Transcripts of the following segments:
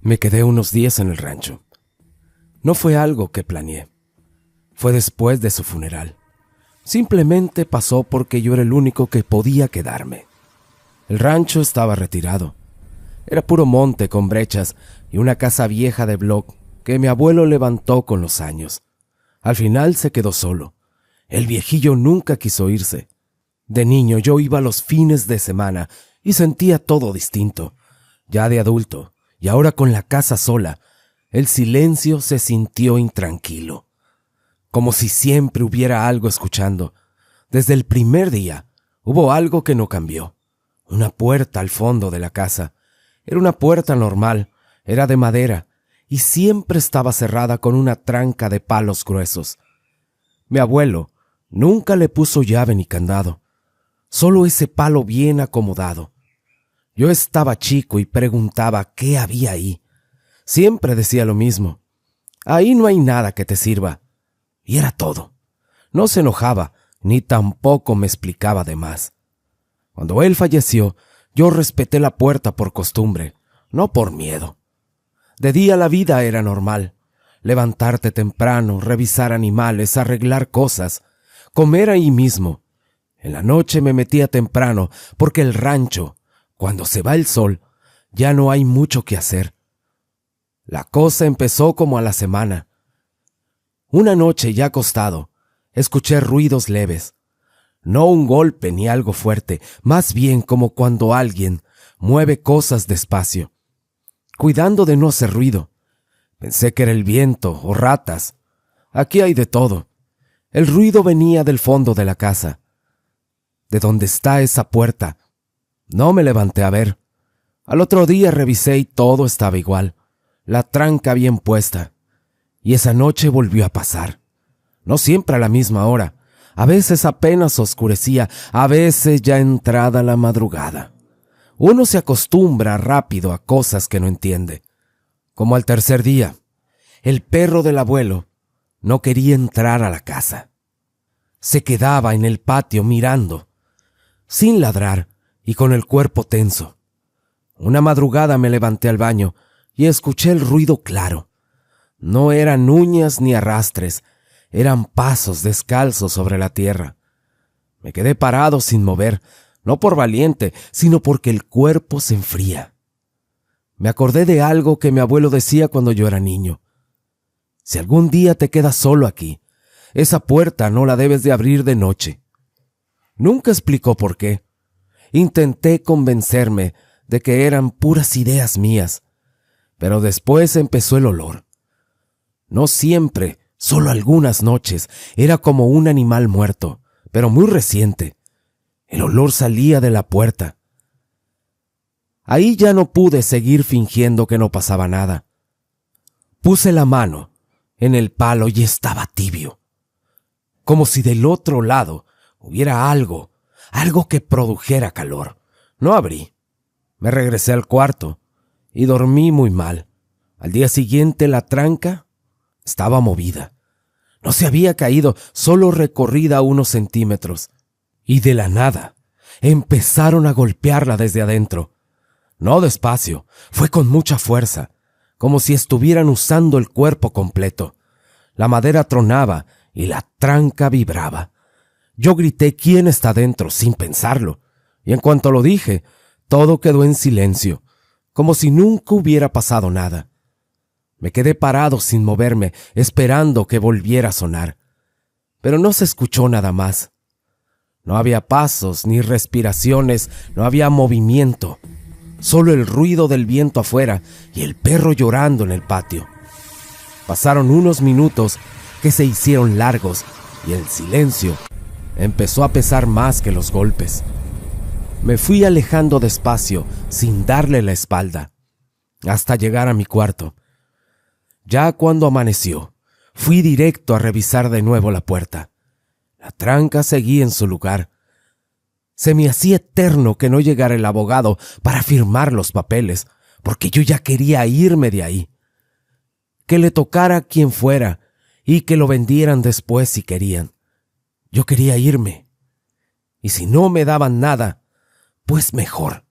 Me quedé unos días en el rancho. No fue algo que planeé. Fue después de su funeral. Simplemente pasó porque yo era el único que podía quedarme. El rancho estaba retirado. Era puro monte con brechas y una casa vieja de bloc que mi abuelo levantó con los años. Al final se quedó solo. El viejillo nunca quiso irse. De niño yo iba los fines de semana y sentía todo distinto. Ya de adulto, y ahora con la casa sola, el silencio se sintió intranquilo. Como si siempre hubiera algo escuchando. Desde el primer día hubo algo que no cambió. Una puerta al fondo de la casa. Era una puerta normal, era de madera, y siempre estaba cerrada con una tranca de palos gruesos. Mi abuelo nunca le puso llave ni candado, solo ese palo bien acomodado. Yo estaba chico y preguntaba qué había ahí. Siempre decía lo mismo: ahí no hay nada que te sirva. Y era todo. No se enojaba, ni tampoco me explicaba de más. Cuando él falleció, yo respeté la puerta por costumbre, no por miedo. De día la vida era normal. Levantarte temprano, revisar animales, arreglar cosas, comer ahí mismo. En la noche me metía temprano, porque el rancho, cuando se va el sol, ya no hay mucho que hacer. La cosa empezó como a la semana. Una noche ya acostado, escuché ruidos leves. No un golpe ni algo fuerte, más bien como cuando alguien mueve cosas despacio, cuidando de no hacer ruido. Pensé que era el viento o ratas. Aquí hay de todo. El ruido venía del fondo de la casa, de donde está esa puerta. No me levanté a ver. Al otro día revisé y todo estaba igual, la tranca bien puesta. Y esa noche volvió a pasar. No siempre a la misma hora. A veces apenas oscurecía, a veces ya entrada la madrugada. Uno se acostumbra rápido a cosas que no entiende. Como al tercer día, el perro del abuelo no quería entrar a la casa. Se quedaba en el patio mirando, sin ladrar y con el cuerpo tenso. Una madrugada me levanté al baño y escuché el ruido claro. No eran uñas ni arrastres, eran pasos descalzos sobre la tierra. Me quedé parado sin mover, no por valiente, sino porque el cuerpo se enfría. Me acordé de algo que mi abuelo decía cuando yo era niño. Si algún día te quedas solo aquí, esa puerta no la debes de abrir de noche. Nunca explicó por qué. Intenté convencerme de que eran puras ideas mías, pero después empezó el olor. No siempre, solo algunas noches, era como un animal muerto, pero muy reciente. El olor salía de la puerta. Ahí ya no pude seguir fingiendo que no pasaba nada. Puse la mano en el palo y estaba tibio, como si del otro lado hubiera algo que produjera calor. No abrí. Me regresé al cuarto y dormí muy mal. Al día siguiente la tranca estaba movida. No se había caído, solo recorrida unos centímetros. Y de la nada empezaron a golpearla desde adentro. No despacio, fue con mucha fuerza, como si estuvieran usando el cuerpo completo. La madera tronaba y la tranca vibraba. Yo grité «¿Quién está dentro?», sin pensarlo, y en cuanto lo dije, todo quedó en silencio, como si nunca hubiera pasado nada. Me quedé parado sin moverme, esperando que volviera a sonar. Pero no se escuchó nada más. No había pasos ni respiraciones, no había movimiento. Solo el ruido del viento afuera y el perro llorando en el patio. Pasaron unos minutos que se hicieron largos y el silencio empezó a pesar más que los golpes. Me fui alejando despacio, sin darle la espalda, hasta llegar a mi cuarto. Ya cuando amaneció, fui directo a revisar de nuevo la puerta. La tranca seguía en su lugar. Se me hacía eterno que no llegara el abogado para firmar los papeles, porque yo ya quería irme de ahí. Que le tocara a quien fuera y que lo vendieran después si querían. Yo quería irme. Y si no me daban nada, pues mejor.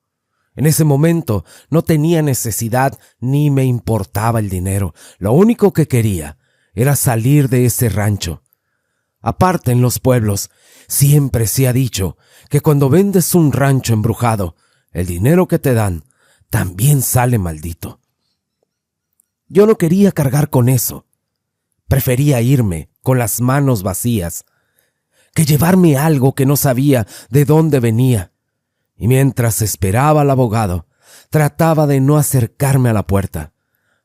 En ese momento no tenía necesidad ni me importaba el dinero. Lo único que quería era salir de ese rancho. Aparte, en los pueblos siempre se ha dicho que cuando vendes un rancho embrujado, el dinero que te dan también sale maldito. Yo no quería cargar con eso. Prefería irme con las manos vacías que llevarme algo que no sabía de dónde venía. Y mientras esperaba al abogado, trataba de no acercarme a la puerta.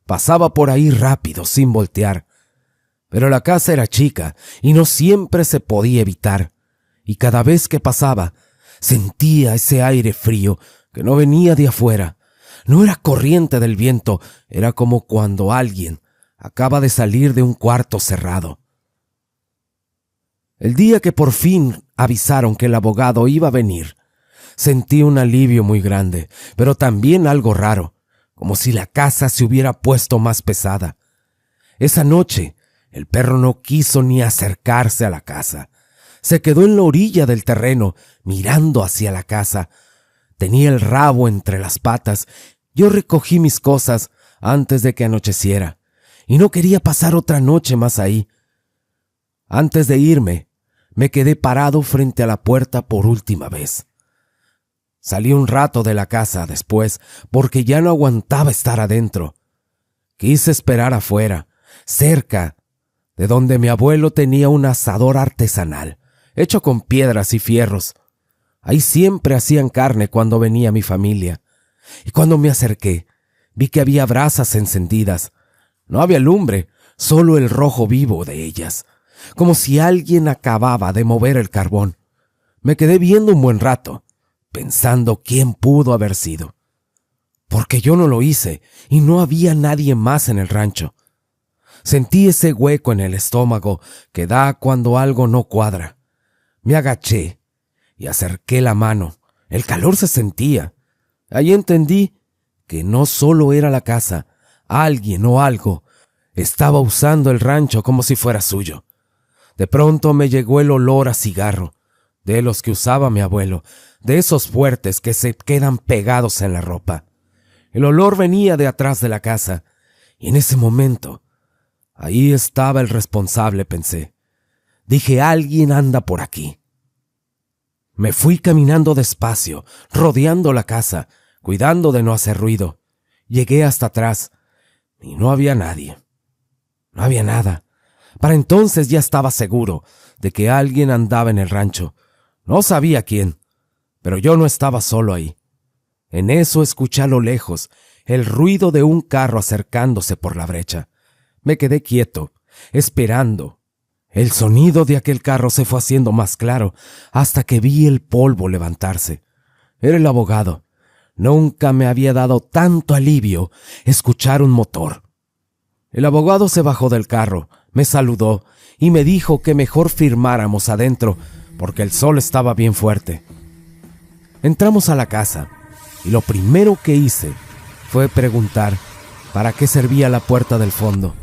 Pasaba por ahí rápido, sin voltear. Pero la casa era chica y no siempre se podía evitar. Y cada vez que pasaba, sentía ese aire frío que no venía de afuera. No era corriente del viento, era como cuando alguien acaba de salir de un cuarto cerrado. El día que por fin avisaron que el abogado iba a venir, sentí un alivio muy grande, pero también algo raro, como si la casa se hubiera puesto más pesada. Esa noche, el perro no quiso ni acercarse a la casa. Se quedó en la orilla del terreno, mirando hacia la casa. Tenía el rabo entre las patas. Yo recogí mis cosas antes de que anocheciera, y no quería pasar otra noche más ahí. Antes de irme, me quedé parado frente a la puerta por última vez. Salí un rato de la casa después porque ya no aguantaba estar adentro. Quise esperar afuera, cerca de donde mi abuelo tenía un asador artesanal, hecho con piedras y fierros. Ahí siempre hacían carne cuando venía mi familia. Y cuando me acerqué, vi que había brasas encendidas. No había lumbre, solo el rojo vivo de ellas, como si alguien acababa de mover el carbón. Me quedé viendo un buen rato, pensando quién pudo haber sido. Porque yo no lo hice y no había nadie más en el rancho. Sentí ese hueco en el estómago que da cuando algo no cuadra. Me agaché y acerqué la mano. El calor se sentía. Ahí entendí que no solo era la casa, alguien o algo estaba usando el rancho como si fuera suyo. De pronto me llegó el olor a cigarro, de los que usaba mi abuelo, de esos fuertes que se quedan pegados en la ropa. El olor venía de atrás de la casa, y en ese momento, ahí estaba el responsable, pensé. Dije, alguien anda por aquí. Me fui caminando despacio, rodeando la casa, cuidando de no hacer ruido. Llegué hasta atrás, y no había nadie. No había nada. Para entonces ya estaba seguro de que alguien andaba en el rancho. No sabía quién, pero yo no estaba solo ahí. En eso escuché a lo lejos el ruido de un carro acercándose por la brecha. Me quedé quieto, esperando. El sonido de aquel carro se fue haciendo más claro hasta que vi el polvo levantarse. Era el abogado. Nunca me había dado tanto alivio escuchar un motor. El abogado se bajó del carro, me saludó y me dijo que mejor firmáramos adentro porque el sol estaba bien fuerte. Entramos a la casa y lo primero que hice fue preguntar para qué servía la puerta del fondo.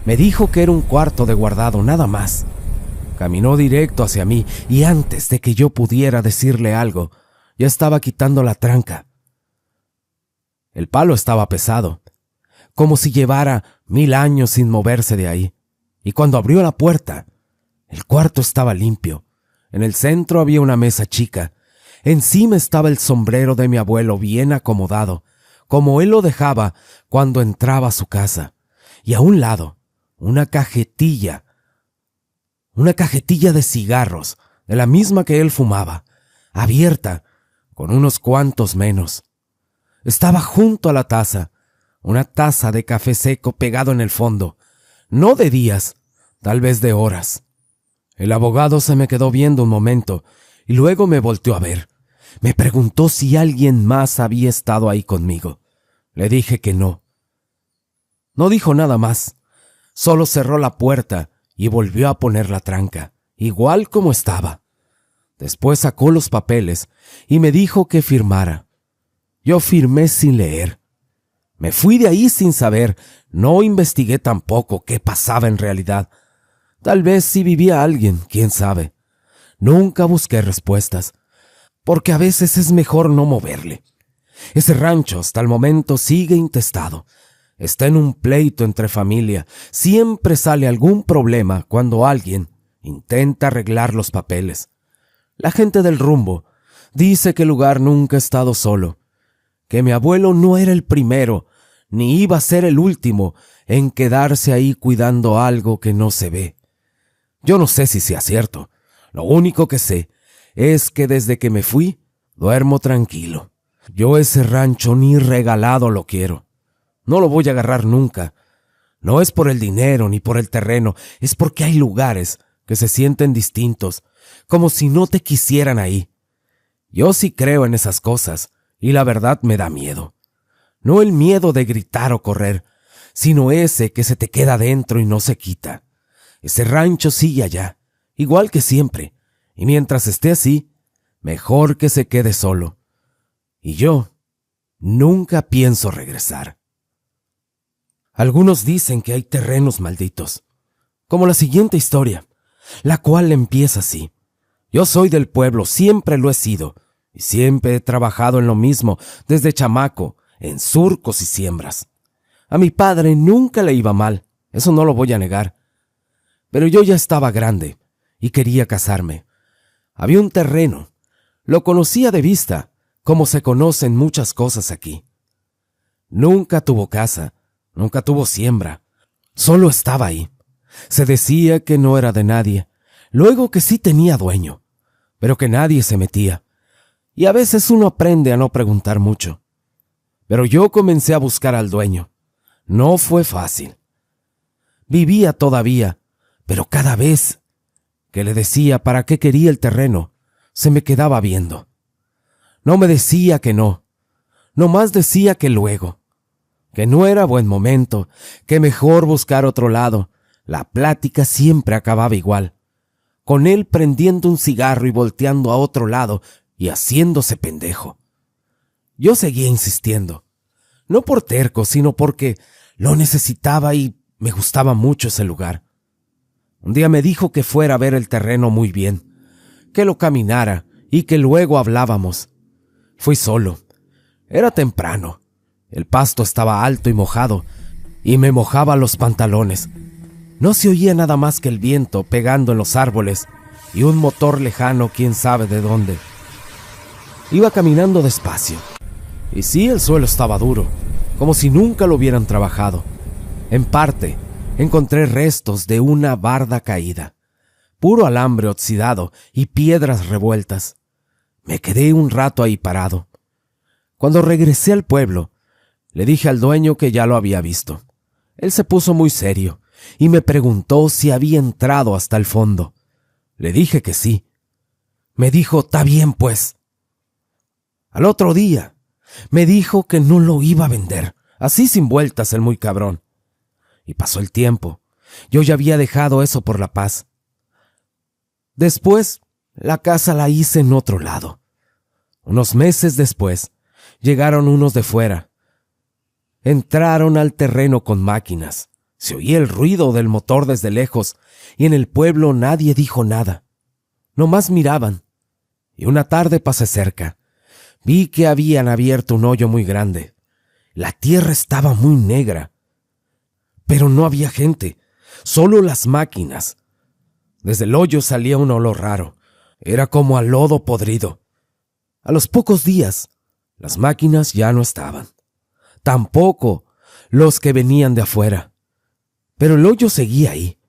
Me dijo que era un cuarto de guardado, nada más. Caminó directo hacia mí y antes de que yo pudiera decirle algo, ya estaba quitando la tranca. El palo estaba pesado, como si llevara 1000 años sin moverse de ahí. Y cuando abrió la puerta, el cuarto estaba limpio. En el centro había una mesa chica. Encima estaba el sombrero de mi abuelo bien acomodado, como él lo dejaba cuando entraba a su casa. Y a un lado, una cajetilla de cigarros, de la misma que él fumaba, abierta, con unos cuantos menos. Estaba junto a la taza, una taza de café seco pegado en el fondo, no de días, tal vez de horas. El abogado se me quedó viendo un momento y luego me volteó a ver. Me preguntó si alguien más había estado ahí conmigo. Le dije que no. No dijo nada más, solo cerró la puerta y volvió a poner la tranca, igual como estaba. Después sacó los papeles y me dijo que firmara. Yo firmé sin leer. Me fui de ahí sin saber, no investigué tampoco qué pasaba en realidad. Tal vez si vivía alguien, quién sabe. Nunca busqué respuestas, porque a veces es mejor no moverle. Ese rancho hasta el momento sigue intestado. Está en un pleito entre familia. Siempre sale algún problema cuando alguien intenta arreglar los papeles. La gente del rumbo dice que el lugar nunca ha estado solo, que mi abuelo no era el primero, ni iba a ser el último en quedarse ahí cuidando algo que no se ve. Yo no sé si sea cierto. Lo único que sé es que desde que me fui, duermo tranquilo. Yo ese rancho ni regalado lo quiero. No lo voy a agarrar nunca. No es por el dinero ni por el terreno, es porque hay lugares que se sienten distintos, como si no te quisieran ahí. Yo sí creo en esas cosas, y la verdad me da miedo. No el miedo de gritar o correr, sino ese que se te queda dentro y no se quita. Ese rancho sigue allá, igual que siempre, y mientras esté así, mejor que se quede solo. Y yo nunca pienso regresar. Algunos dicen que hay terrenos malditos, como la siguiente historia, la cual empieza así. Yo soy del pueblo, siempre lo he sido, y siempre he trabajado en lo mismo, desde chamaco, en surcos y siembras. A mi padre nunca le iba mal, eso no lo voy a negar. Pero yo ya estaba grande y quería casarme. Había un terreno, lo conocía de vista, como se conocen muchas cosas aquí. Nunca tuvo casa, nunca tuvo siembra, solo estaba ahí. Se decía que no era de nadie, luego que sí tenía dueño, pero que nadie se metía. Y a veces uno aprende a no preguntar mucho. Pero yo comencé a buscar al dueño. No fue fácil. Vivía todavía, pero cada vez que le decía para qué quería el terreno, se me quedaba viendo. No me decía que no, nomás decía que luego, que no era buen momento, que mejor buscar otro lado. La plática siempre acababa igual, con él prendiendo un cigarro y volteando a otro lado y haciéndose pendejo. Yo seguía insistiendo, no por terco, sino porque lo necesitaba y me gustaba mucho ese lugar. Un día me dijo que fuera a ver el terreno muy bien, que lo caminara y que luego hablábamos. Fui solo. Era temprano. El pasto estaba alto y mojado, y me mojaba los pantalones. No se oía nada más que el viento pegando en los árboles y un motor lejano quién sabe de dónde. Iba caminando despacio. Y sí, el suelo estaba duro, como si nunca lo hubieran trabajado. En parte, encontré restos de una barda caída, puro alambre oxidado y piedras revueltas. Me quedé un rato ahí parado. Cuando regresé al pueblo, le dije al dueño que ya lo había visto. Él se puso muy serio y me preguntó si había entrado hasta el fondo. Le dije que sí. Me dijo, «Tá bien, pues». Al otro día, me dijo que no lo iba a vender, así sin vueltas el muy cabrón. Y pasó el tiempo. Yo ya había dejado eso por la paz. Después, la casa la hice en otro lado. Unos meses después, llegaron unos de fuera. Entraron al terreno con máquinas. Se oía el ruido del motor desde lejos, y en el pueblo nadie dijo nada. Nomás miraban. Y una tarde pasé cerca. Vi que habían abierto un hoyo muy grande. La tierra estaba muy negra. Pero no había gente, solo las máquinas. Desde el hoyo salía un olor raro. Era como a lodo podrido. A los pocos días, las máquinas ya no estaban. Tampoco los que venían de afuera. Pero el hoyo seguía ahí,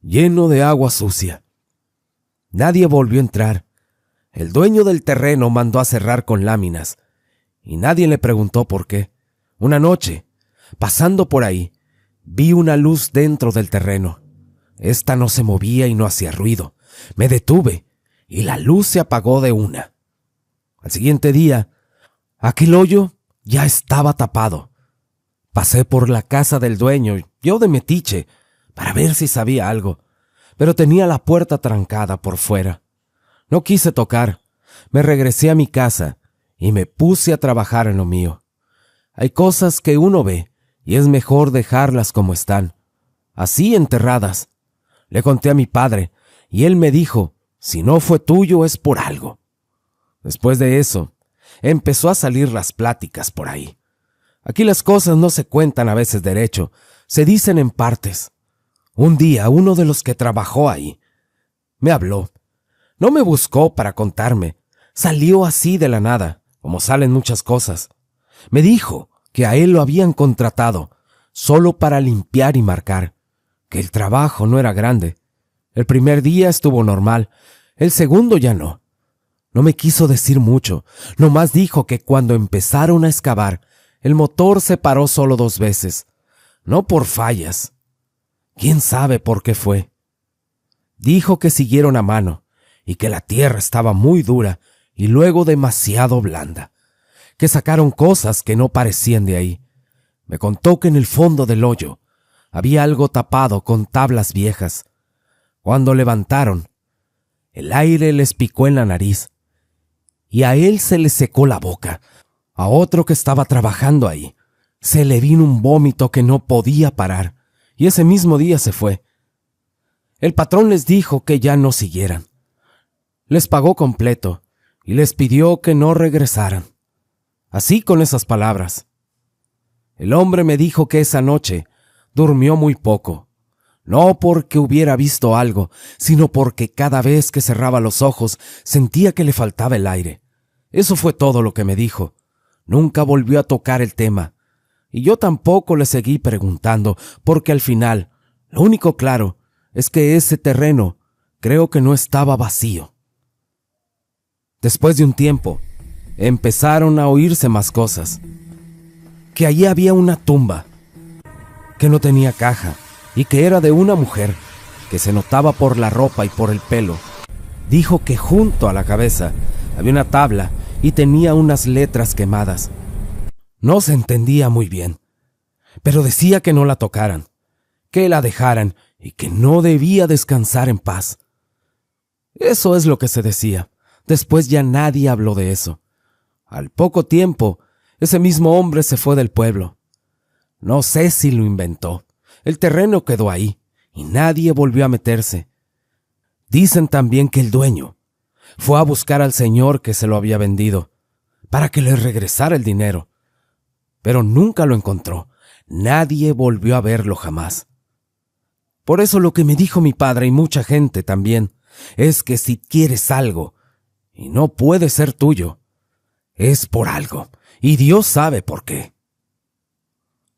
lleno de agua sucia. Nadie volvió a entrar. El dueño del terreno mandó a cerrar con láminas, y nadie le preguntó por qué. Una noche, pasando por ahí, vi una luz dentro del terreno. Esta no se movía y no hacía ruido. Me detuve, y la luz se apagó de una. Al siguiente día, aquel hoyo ya estaba tapado. Pasé por la casa del dueño, yo de metiche, para ver si sabía algo, pero tenía la puerta trancada por fuera. No quise tocar. Me regresé a mi casa y me puse a trabajar en lo mío. Hay cosas que uno ve y es mejor dejarlas como están, así enterradas. Le conté a mi padre y él me dijo, si no fue tuyo es por algo. Después de eso, empezó a salir las pláticas por ahí. Aquí las cosas no se cuentan a veces derecho, se dicen en partes. Un día uno de los que trabajó ahí me habló. No me buscó para contarme, salió así de la nada, como salen muchas cosas. Me dijo que a él lo habían contratado solo para limpiar y marcar, que el trabajo no era grande. El primer día estuvo normal, el segundo ya no. No me quiso decir mucho, nomás dijo que cuando empezaron a excavar, el motor se paró solo 2 veces, no por fallas. ¿Quién sabe por qué fue? Dijo que siguieron a mano y que la tierra estaba muy dura y luego demasiado blanda, que sacaron cosas que no parecían de ahí. Me contó que en el fondo del hoyo había algo tapado con tablas viejas. Cuando levantaron, el aire les picó en la nariz y a él se le secó la boca. A otro que estaba trabajando ahí se le vino un vómito que no podía parar y ese mismo día se fue. El patrón les dijo que ya no siguieran. Les pagó completo y les pidió que no regresaran. Así con esas palabras. El hombre me dijo que esa noche durmió muy poco, no porque hubiera visto algo, sino porque cada vez que cerraba los ojos sentía que le faltaba el aire. Eso fue todo lo que me dijo. Nunca volvió a tocar el tema, y yo tampoco le seguí preguntando, porque al final, lo único claro es que ese terreno creo que no estaba vacío. Después de un tiempo, empezaron a oírse más cosas. Que allí había una tumba, que no tenía caja, y que era de una mujer, que se notaba por la ropa y por el pelo. Dijo que junto a la cabeza había una tabla y tenía unas letras quemadas. No se entendía muy bien, pero decía que no la tocaran, que la dejaran y que no debía descansar en paz. Eso es lo que se decía. Después ya nadie habló de eso. Al poco tiempo, ese mismo hombre se fue del pueblo. No sé si lo inventó. El terreno quedó ahí y nadie volvió a meterse. Dicen también que el dueño fue a buscar al señor que se lo había vendido para que le regresara el dinero, pero nunca lo encontró. Nadie volvió a verlo jamás. Por eso lo que me dijo mi padre y mucha gente también es que si quieres algo y no puede ser tuyo, es por algo, y Dios sabe por qué.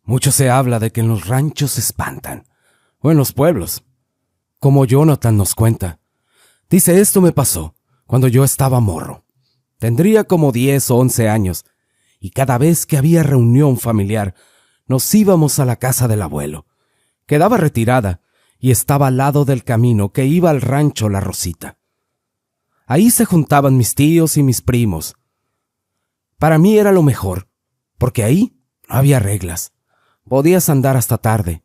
Mucho se habla de que en los ranchos se espantan, o en los pueblos, como Jonathan nos cuenta. Dice, esto me pasó cuando yo estaba morro. Tendría como 10 o 11 años, y cada vez que había reunión familiar, nos íbamos a la casa del abuelo. Quedaba retirada y estaba al lado del camino que iba al rancho La Rosita. Ahí se juntaban mis tíos y mis primos. Para mí era lo mejor, porque ahí no había reglas. Podías andar hasta tarde,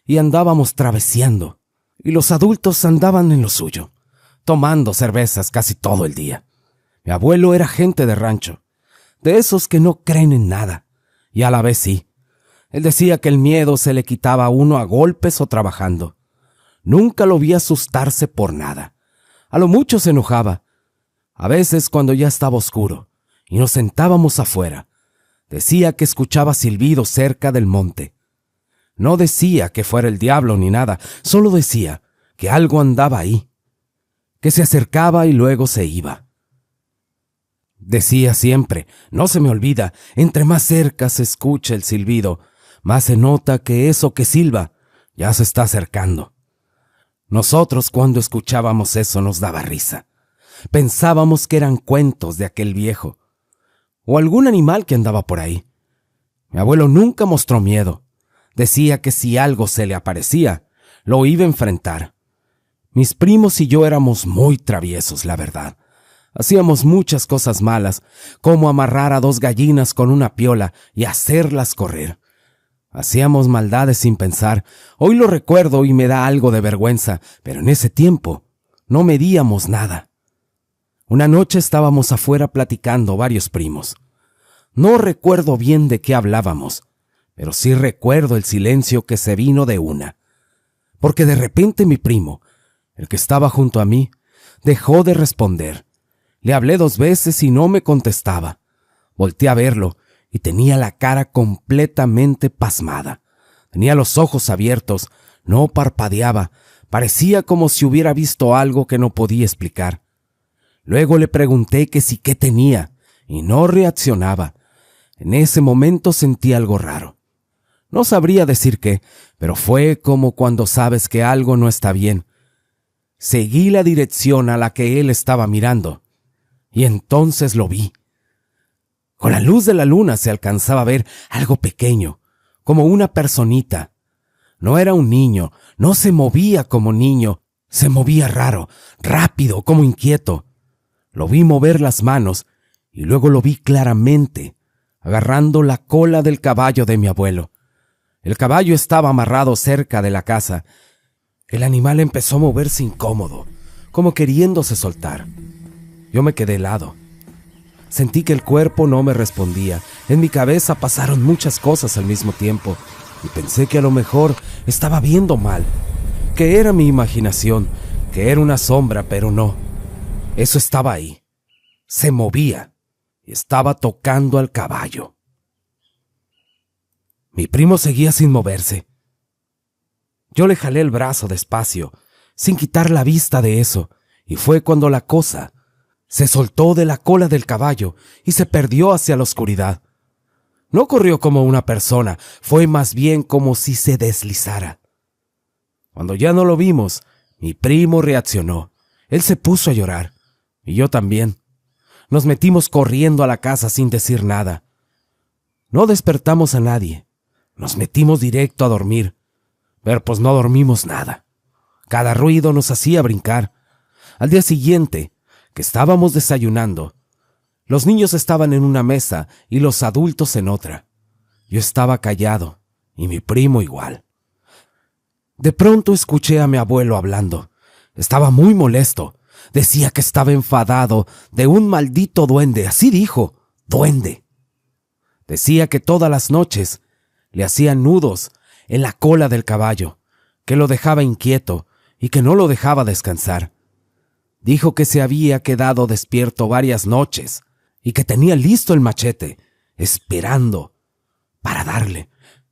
y andábamos traveseando, y los adultos andaban en lo suyo, tomando cervezas casi todo el día. Mi abuelo era gente de rancho, de esos que no creen en nada, y a la vez sí. Él decía que el miedo se le quitaba a uno a golpes o trabajando. Nunca lo vi asustarse por nada. A lo mucho se enojaba. A veces cuando ya estaba oscuro y nos sentábamos afuera, decía que escuchaba silbidos cerca del monte. No decía que fuera el diablo ni nada, solo decía que algo andaba ahí, que se acercaba y luego se iba. Decía siempre, no se me olvida, entre más cerca se escucha el silbido, más se nota que eso que silba ya se está acercando. Nosotros cuando escuchábamos eso nos daba risa. Pensábamos que eran cuentos de aquel viejo, o algún animal que andaba por ahí. Mi abuelo nunca mostró miedo. Decía que si algo se le aparecía, lo iba a enfrentar. Mis primos y yo éramos muy traviesos, la verdad. Hacíamos muchas cosas malas, como amarrar a 2 gallinas con una piola y hacerlas correr. Hacíamos maldades sin pensar. Hoy lo recuerdo y me da algo de vergüenza, pero en ese tiempo no medíamos nada. Una noche estábamos afuera platicando varios primos. No recuerdo bien de qué hablábamos, pero sí recuerdo el silencio que se vino de una. Porque de repente mi primo, el que estaba junto a mí, dejó de responder. Le hablé 2 veces y no me contestaba. Volteé a verlo y tenía la cara completamente pasmada. Tenía los ojos abiertos, no parpadeaba, parecía como si hubiera visto algo que no podía explicar. Luego le pregunté que si qué tenía, y no reaccionaba. En ese momento sentí algo raro. No sabría decir qué, pero fue como cuando sabes que algo no está bien. Seguí la dirección a la que él estaba mirando, y entonces lo vi. Con la luz de la luna se alcanzaba a ver algo pequeño, como una personita. No era un niño, no se movía como niño, se movía raro, rápido, como inquieto. Lo vi mover las manos y luego lo vi claramente, agarrando la cola del caballo de mi abuelo. El caballo estaba amarrado cerca de la casa. El animal empezó a moverse incómodo, como queriéndose soltar. Yo me quedé helado. Sentí que el cuerpo no me respondía. En mi cabeza pasaron muchas cosas al mismo tiempo y pensé que a lo mejor estaba viendo mal, que era mi imaginación, que era una sombra, pero no. Eso estaba ahí. Se movía y estaba tocando al caballo. Mi primo seguía sin moverse. Yo le jalé el brazo despacio, sin quitar la vista de eso, y fue cuando la cosa se soltó de la cola del caballo y se perdió hacia la oscuridad. No corrió como una persona, fue más bien como si se deslizara. Cuando ya no lo vimos, mi primo reaccionó. Él se puso a llorar, y yo también. Nos metimos corriendo a la casa sin decir nada. No despertamos a nadie. Nos metimos directo a dormir. Pero pues no dormimos nada. Cada ruido nos hacía brincar. Al día siguiente, que estábamos desayunando, los niños estaban en una mesa y los adultos en otra. Yo estaba callado, y mi primo igual. De pronto escuché a mi abuelo hablando. Estaba muy molesto. Decía que estaba enfadado de un maldito duende. Así dijo, duende. Decía que todas las noches le hacía nudos en la cola del caballo, que lo dejaba inquieto y que no lo dejaba descansar. Dijo que se había quedado despierto varias noches y que tenía listo el machete, esperando para darle,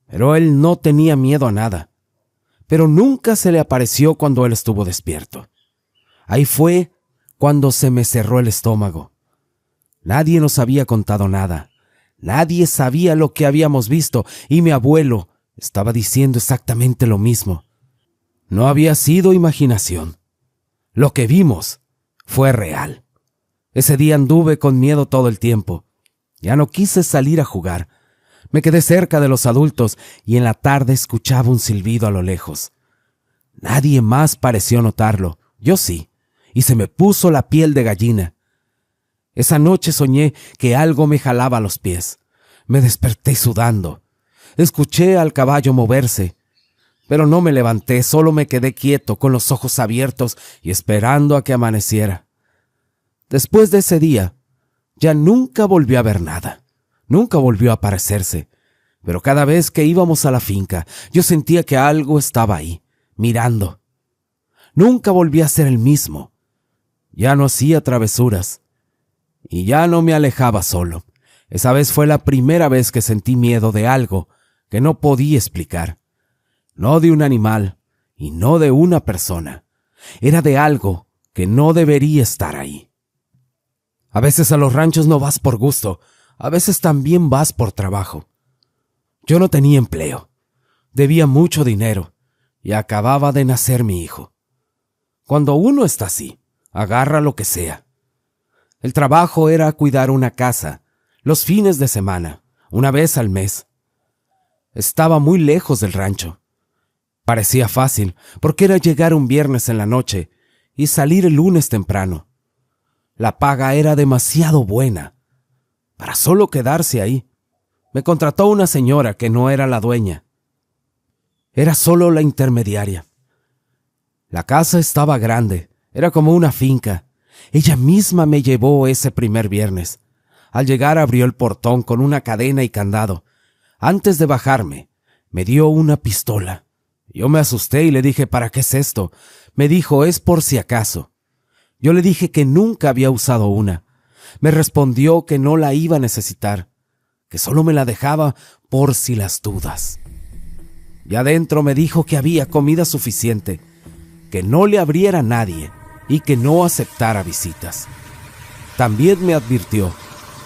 pero él no tenía miedo a nada. Pero nunca se le apareció cuando él estuvo despierto. Ahí fue cuando se me cerró el estómago. Nadie nos había contado nada. Nadie sabía lo que habíamos visto y mi abuelo estaba diciendo exactamente lo mismo. No había sido imaginación. Lo que vimos fue real. Ese día anduve con miedo todo el tiempo. Ya no quise salir a jugar. Me quedé cerca de los adultos y en la tarde escuchaba un silbido a lo lejos. Nadie más pareció notarlo. Yo sí, y se me puso la piel de gallina. Esa noche soñé que algo me jalaba los pies. Me desperté sudando. Escuché al caballo moverse, pero no me levanté, solo me quedé quieto con los ojos abiertos y esperando a que amaneciera. Después de ese día, ya nunca volvió a ver nada. Nunca volvió a aparecerse, pero cada vez que íbamos a la finca, yo sentía que algo estaba ahí, mirando. Nunca volví a ser el mismo. Ya no hacía travesuras y ya no me alejaba solo. Esa vez fue la primera vez que sentí miedo de algo que no podía explicar. No de un animal y no de una persona. Era de algo que no debería estar ahí. A veces a los ranchos no vas por gusto, a veces también vas por trabajo. Yo no tenía empleo, debía mucho dinero y acababa de nacer mi hijo. Cuando uno está así, agarra lo que sea. El trabajo era cuidar una casa, los fines de semana, una vez al mes. Estaba muy lejos del rancho. Parecía fácil, porque era llegar un viernes en la noche y salir el lunes temprano. La paga era demasiado buena para solo quedarse ahí. Me contrató una señora que no era la dueña. Era solo la intermediaria. La casa estaba grande, era como una finca. Ella misma me llevó ese primer viernes. Al llegar abrió el portón con una cadena y candado. Antes de bajarme, me dio una pistola. Yo me asusté y le dije, ¿para qué es esto? Me dijo, es por si acaso. Yo le dije que nunca había usado una. Me respondió que no la iba a necesitar, que solo me la dejaba por si las dudas. Y adentro me dijo que había comida suficiente, que no le abriera a nadie y que no aceptara visitas. También me advirtió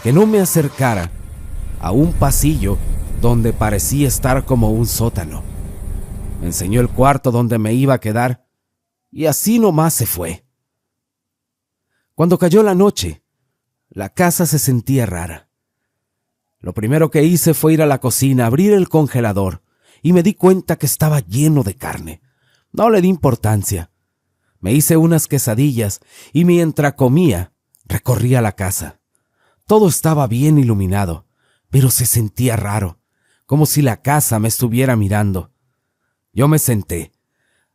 que no me acercara a un pasillo donde parecía estar como un sótano. Me enseñó el cuarto donde me iba a quedar y así nomás se fue. Cuando cayó la noche, la casa se sentía rara. Lo primero que hice fue ir a la cocina, abrir el congelador y me di cuenta que estaba lleno de carne. No le di importancia. Me hice unas quesadillas y mientras comía, recorría la casa. Todo estaba bien iluminado, pero se sentía raro, como si la casa me estuviera mirando. Yo me senté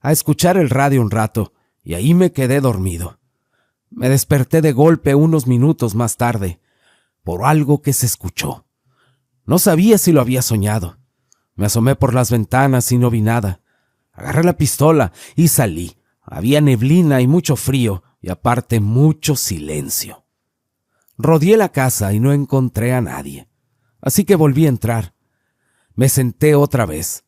a escuchar el radio un rato y ahí me quedé dormido. Me desperté de golpe unos minutos más tarde por algo que se escuchó. No sabía si lo había soñado. Me asomé por las ventanas y no vi nada. Agarré la pistola y salí. Había neblina y mucho frío y aparte mucho silencio. Rodeé la casa y no encontré a nadie. Así que volví a entrar. Me senté otra vez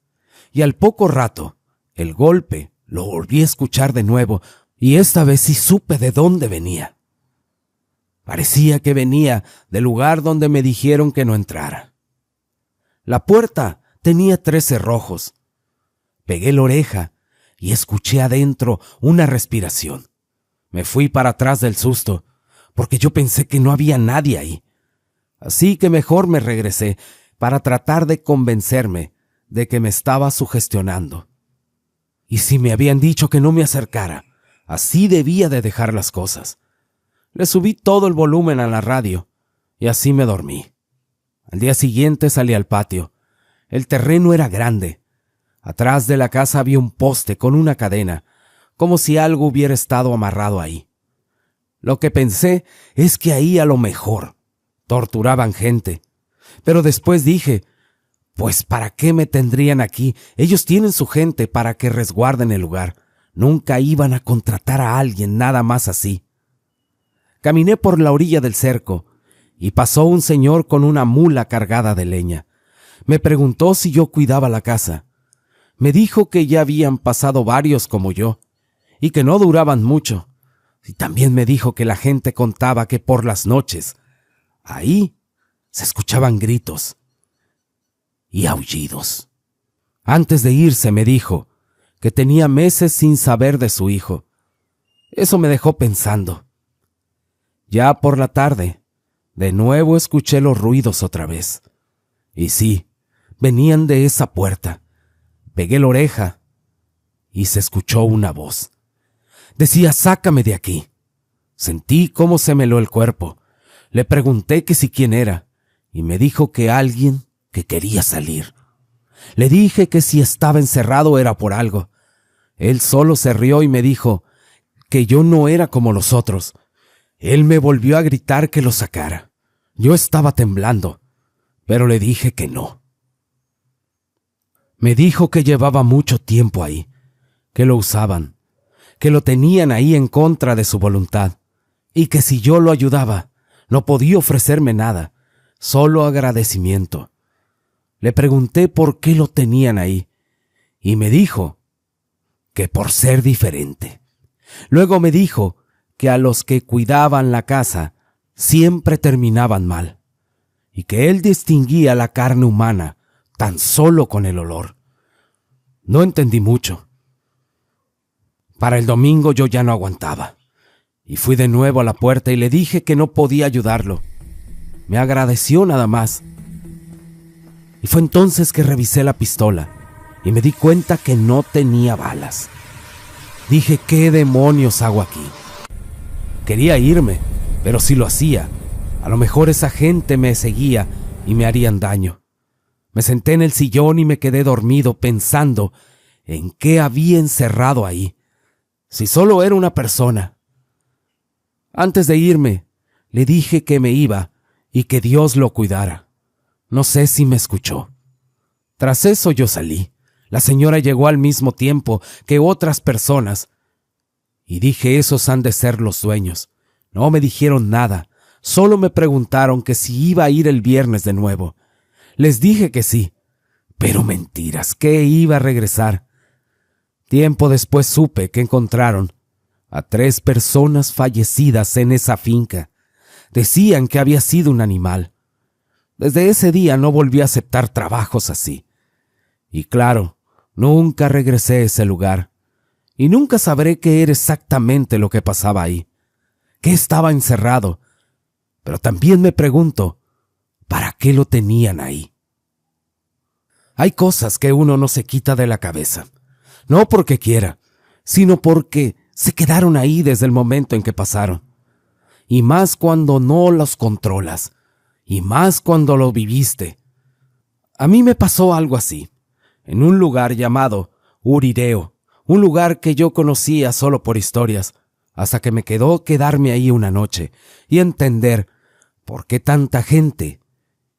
y al poco rato el golpe lo volví a escuchar de nuevo y esta vez sí supe de dónde venía. Parecía que venía del lugar donde me dijeron que no entrara. La puerta tenía 3 cerrojos. Pegué la oreja y escuché adentro una respiración. Me fui para atrás del susto, porque yo pensé que no había nadie ahí. Así que mejor me regresé para tratar de convencerme de que me estaba sugestionando. Y si me habían dicho que no me acercara, así debía de dejar las cosas. Le subí todo el volumen a la radio y así me dormí. Al día siguiente salí al patio. El terreno era grande. Atrás de la casa había un poste con una cadena, como si algo hubiera estado amarrado ahí. Lo que pensé es que ahí a lo mejor torturaban gente. Pero después dije, pues ¿para qué me tendrían aquí? Ellos tienen su gente para que resguarden el lugar. Nunca iban a contratar a alguien nada más así. Caminé por la orilla del cerco y pasó un señor con una mula cargada de leña. Me preguntó si yo cuidaba la casa. Me dijo que ya habían pasado varios como yo y que no duraban mucho. Y también me dijo que la gente contaba que por las noches ahí se escuchaban gritos y aullidos. Antes de irse me dijo que tenía meses sin saber de su hijo. Eso me dejó pensando. Ya por la tarde, de nuevo escuché los ruidos otra vez. Y sí, venían de esa puerta. Pegué la oreja y se escuchó una voz. Decía, sácame de aquí. Sentí cómo se me heló el cuerpo. Le pregunté que si quién era y me dijo que alguien que quería salir. Le dije que si estaba encerrado era por algo. Él solo se rió y me dijo que yo no era como los otros. Él me volvió a gritar que lo sacara. Yo estaba temblando, pero le dije que no. Me dijo que llevaba mucho tiempo ahí, que lo usaban, que lo tenían ahí en contra de su voluntad, y que si yo lo ayudaba, no podía ofrecerme nada, solo agradecimiento. Le pregunté por qué lo tenían ahí, y me dijo que por ser diferente. Luego me dijo que a los que cuidaban la casa siempre terminaban mal, y que él distinguía la carne humana tan solo con el olor. No entendí mucho. Para el domingo yo ya no aguantaba, y fui de nuevo a la puerta y le dije que no podía ayudarlo. Me agradeció nada más. Y fue entonces que revisé la pistola y me di cuenta que no tenía balas. Dije, ¿qué demonios hago aquí? Quería irme, pero si lo hacía, a lo mejor esa gente me seguía y me harían daño. Me senté en el sillón y me quedé dormido pensando en qué había encerrado ahí, si solo era una persona. Antes de irme, le dije que me iba y que Dios lo cuidara. No sé si me escuchó. Tras eso yo salí. La señora llegó al mismo tiempo que otras personas y dije, esos han de ser los dueños. No me dijeron nada, Solo me preguntaron que si iba a ir el viernes de nuevo. Les dije que sí, pero mentiras, que iba a regresar. Tiempo después supe que encontraron a 3 personas fallecidas en esa finca. Decían que había sido un animal. Desde ese día no volví a aceptar trabajos así. Y claro, nunca regresé a ese lugar. Y nunca sabré qué era exactamente lo que pasaba ahí. ¿Qué estaba encerrado? Pero también me pregunto, ¿para qué lo tenían ahí? Hay cosas que uno no se quita de la cabeza. No porque quiera, sino porque se quedaron ahí desde el momento en que pasaron. Y más cuando no los controlas. Y más cuando lo viviste. A mí me pasó algo así, en un lugar llamado Urireo, un lugar que yo conocía solo por historias, hasta que me quedó quedarme ahí una noche y entender por qué tanta gente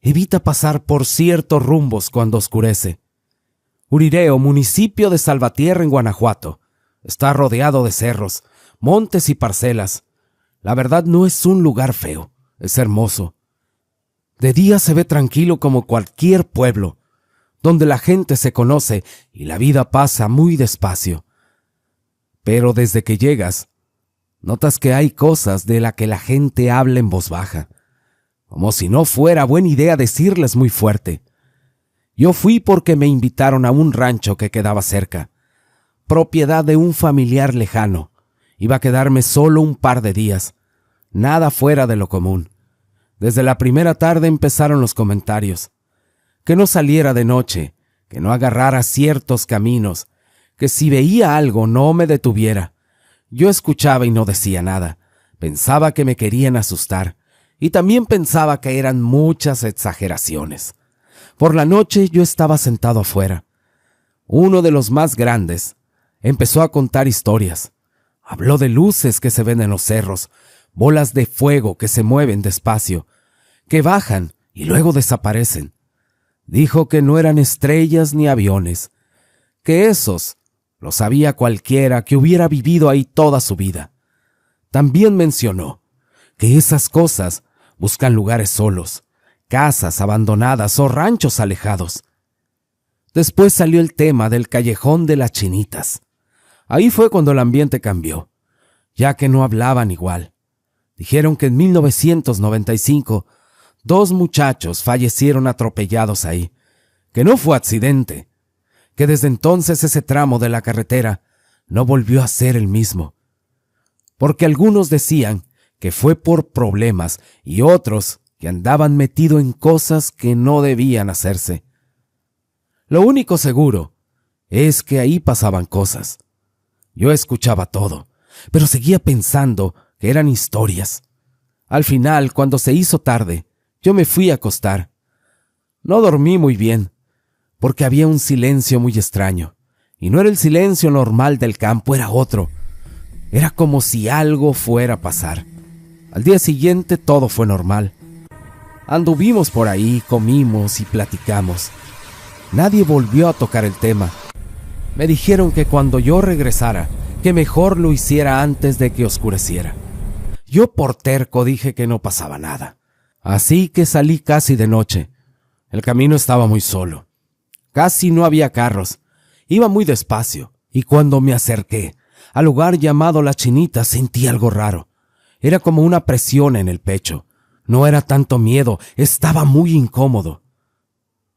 evita pasar por ciertos rumbos cuando oscurece. Urireo, municipio de Salvatierra en Guanajuato, está rodeado de cerros, montes y parcelas. La verdad no es un lugar feo, es hermoso. De día se ve tranquilo como cualquier pueblo, donde la gente se conoce y la vida pasa muy despacio. Pero desde que llegas, notas que hay cosas de las que la gente habla en voz baja, como si no fuera buena idea decirles muy fuerte. Yo fui porque me invitaron a un rancho que quedaba cerca, propiedad de un familiar lejano. Iba a quedarme solo un par de días, nada fuera de lo común. Desde la primera tarde empezaron los comentarios. Que no saliera de noche, que no agarrara ciertos caminos, que si veía algo no me detuviera. Yo escuchaba y no decía nada. Pensaba que me querían asustar, y también pensaba que eran muchas exageraciones. Por la noche yo estaba sentado afuera. Uno de los más grandes empezó a contar historias. Habló de luces que se ven en los cerros, bolas de fuego que se mueven despacio, que bajan y luego desaparecen. Dijo que no eran estrellas ni aviones, que esos lo sabía cualquiera que hubiera vivido ahí toda su vida. También mencionó que esas cosas buscan lugares solos, casas abandonadas o ranchos alejados. Después salió el tema del callejón de las chinitas. Ahí fue cuando el ambiente cambió, ya que no hablaban igual. Dijeron que en 1995 2 muchachos fallecieron atropellados ahí, que no fue accidente, que desde entonces ese tramo de la carretera no volvió a ser el mismo, porque algunos decían que fue por problemas y otros que andaban metidos en cosas que no debían hacerse. Lo único seguro es que ahí pasaban cosas. Yo escuchaba todo, pero seguía pensando que eran historias. Al final, cuando se hizo tarde, yo me fui a acostar. No dormí muy bien, porque había un silencio muy extraño, y no era el silencio normal del campo, era otro. Era como si algo fuera a pasar. Al día siguiente todo fue normal. Anduvimos por ahí, comimos y platicamos. Nadie volvió a tocar el tema. Me dijeron que cuando yo regresara, que mejor lo hiciera antes de que oscureciera. Yo por terco dije que no pasaba nada. Así que salí casi de noche. El camino estaba muy solo. Casi no había carros. Iba muy despacio. Y cuando me acerqué al lugar llamado La Chinita, sentí algo raro. Era como una presión en el pecho. No era tanto miedo, estaba muy incómodo.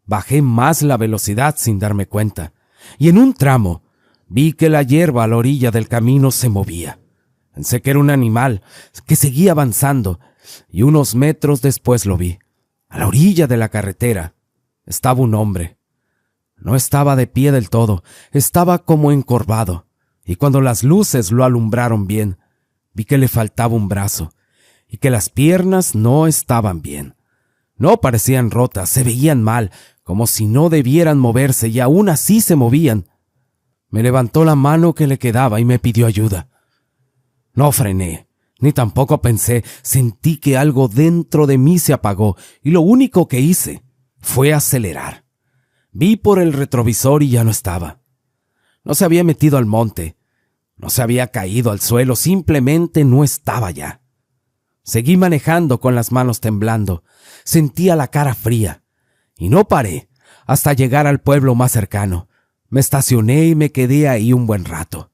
Bajé más la velocidad sin darme cuenta. Y en un tramo vi que la hierba a la orilla del camino se movía. Pensé que era un animal que seguía avanzando. Y unos metros después lo vi. A la orilla de la carretera estaba un hombre. No estaba de pie del todo, estaba como encorvado. Y cuando las luces lo alumbraron bien, vi que le faltaba un brazo y que las piernas no estaban bien. No parecían rotas, se veían mal, como si no debieran moverse y aún así se movían. Me levantó la mano que le quedaba y me pidió ayuda. No frené. Ni tampoco pensé, sentí que algo dentro de mí se apagó y lo único que hice fue acelerar. Vi por el retrovisor y ya no estaba. No se había metido al monte, no se había caído al suelo, simplemente no estaba ya. Seguí manejando con las manos temblando. Sentía la cara fría. Y no paré hasta llegar al pueblo más cercano. Me estacioné y me quedé ahí un buen rato.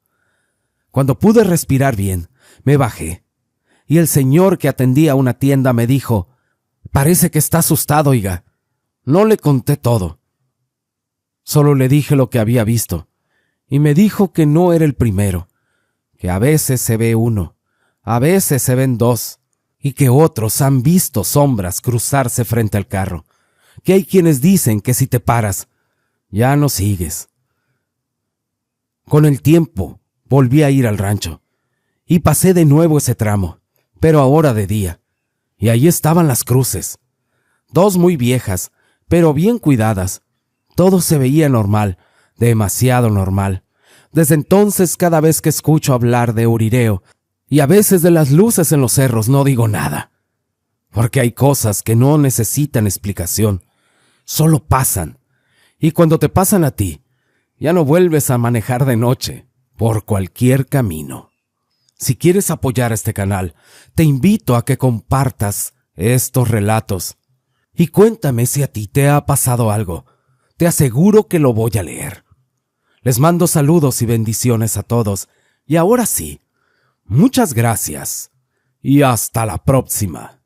Cuando pude respirar bien, me bajé. Y el señor que atendía una tienda me dijo: «Parece que está asustado, oiga». No le conté todo. Solo le dije lo que había visto. Y me dijo que no era el primero. Que a veces se ve uno, a veces se ven dos, y que otros han visto sombras cruzarse frente al carro. Que hay quienes dicen que si te paras, ya no sigues. Con el tiempo, volví a ir al rancho, y pasé de nuevo ese tramo, pero ahora de día, y ahí estaban las cruces. Dos muy viejas, pero bien cuidadas. Todo se veía normal, demasiado normal. Desde entonces, cada vez que escucho hablar de Urireo, y a veces de las luces en los cerros, no digo nada. Porque hay cosas que no necesitan explicación, solo pasan. Y cuando te pasan a ti, ya no vuelves a manejar de noche, por cualquier camino. Si quieres apoyar este canal, te invito a que compartas estos relatos. Y cuéntame si a ti te ha pasado algo. Te aseguro que lo voy a leer. Les mando saludos y bendiciones a todos. Y ahora sí, muchas gracias. Y hasta la próxima.